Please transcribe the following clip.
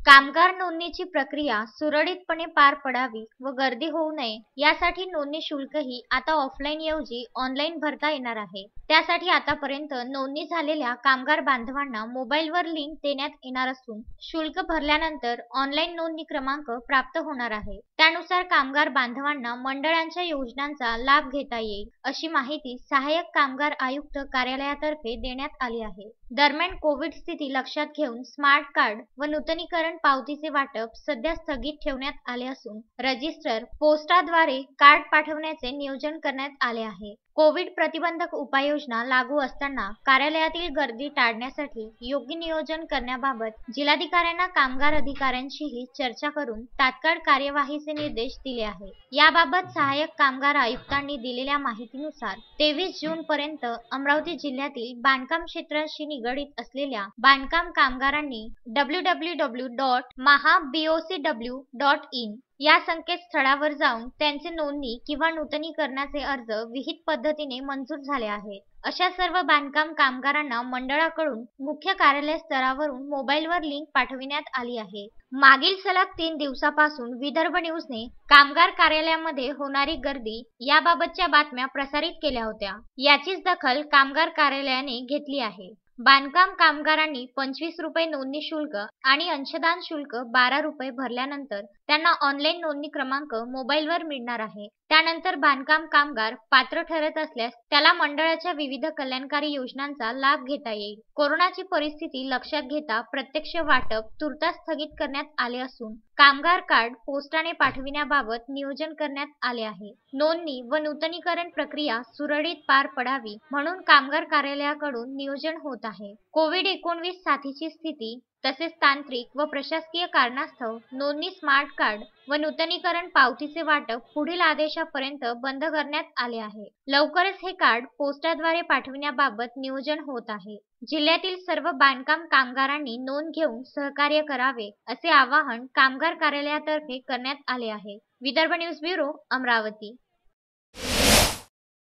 कामगार नोंदणीची प्रक्रिया सुरळीतपणे पार पडावी व गर्दी होऊ नये यासाठी नोंदणी शुल्कही आता ऑफलाईनऐवजी ऑनलाईन भरता येणार आहे. त्यासाठी आतापर्यंत नोंदणी झालेल्या कामगार बांधवांना मोबाईलवर लिंक देण्यात येणार असून शुल्क भरल्यानंतर ऑनलाईन नोंदणी क्रमांक प्राप्त होणार आहे. त्यानुसार कामगार बांधवांना मंडळांच्या योजनांचा लाभ घेता येईल अशी माहिती सहाय्यक कामगार आयुक्त कार्यालयातर्फे देण्यात आली आहे. दरम्यान कोविड स्थिती लक्षात घेऊन स्मार्ट कार्ड व नूतनीकरण पावतीचे वाटप सध्या स्थगित ठेवण्यात आले असून रजिस्टर पोस्टाद्वारे कार्ड पाठवण्याचे नियोजन करण्यात आले आहे. कोविड प्रतिबंधक उपाययोजना लागू असताना कार्यालयातील गर्दी टाळण्यासाठी योग्य नियोजन करण्याबाबत जिल्हाधिकाऱ्यांना कामगार अधिकाऱ्यांशीही चर्चा करून तात्काळ कार्यवाहीचे निर्देश दिले आहेत. याबाबत सहाय्यक कामगार आयुक्तांनी दिलेल्या माहितीनुसार 23 जून पर्यंत अमरावती जिल्ह्यातील बांधकाम क्षेत्राशी निगडीत असलेल्या बांधकाम कामगारांनी www.mahabocw.in या संकेतस्थळावर जाऊन त्यांचे नोंदणी किंवा नूतनीकरणाचे अर्ज विहित पद्धतीने मंजूर झाले आहेत. अशा सर्व बांधकाम कामगारांना मंडळाकडून मुख्य कार्यालय स्तरावरून मोबाईलवर लिंक पाठविण्यात आली आहे. मागील सलग 3 दिवसापासून विदर्भ न्यूजने कामगार कार्यालयामध्ये होणारी गर्दी याबाबतच्या बातम्या प्रसारित केल्या होत्या. याचीच दखल कामगार कार्यालयाने घेतली आहे. बांधकाम कामगारांनी 25 रुपये नोंदणी शुल्क आणि अंशदान शुल्क 12 रुपये भरल्यानंतर त्यांना ऑनलाईन नोंदणी क्रमांक मोबाईलवर मिळणार आहे. त्यानंतर बांधकाम कामगार पात्र ठरत असल्यास त्याला मंडळाच्या विविध कल्याणकारी योजनांचा लाभ घेता येईल. कोरोनाची परिस्थिती लक्षात घेता प्रत्यक्ष वाटप तुर्तास स्थगित करण्यात आले असून कामगार कार्ड पोस्टाने पाठविण्याबाबत नियोजन करण्यात आले आहे. नोंदणी व नूतनीकरण प्रक्रिया सुरळीत पार पडावी म्हणून कामगार कार्यालयाकडून नियोजन होत आहे. कोविड-19 साथीची स्थिती तसेच तांत्रिक व प्रशासकीय कारणास्तव नोंदणी स्मार्ट कार्ड व नूतनीकरण पावतीचे वाटप पुढील आदेशापर्यंत बंद करण्यात आले आहे. लवकरच हे कार्ड पोस्टाद्वारे पाठविण्याबाबत नियोजन होत आहे. जिल्ह्यातील सर्व बांधकाम कामगारांनी नोंद घेऊन सहकार्य करावे असे आवाहन कामगार कार्यालयातर्फे करण्यात आले आहे. Vidarbha news bureau, Amravati.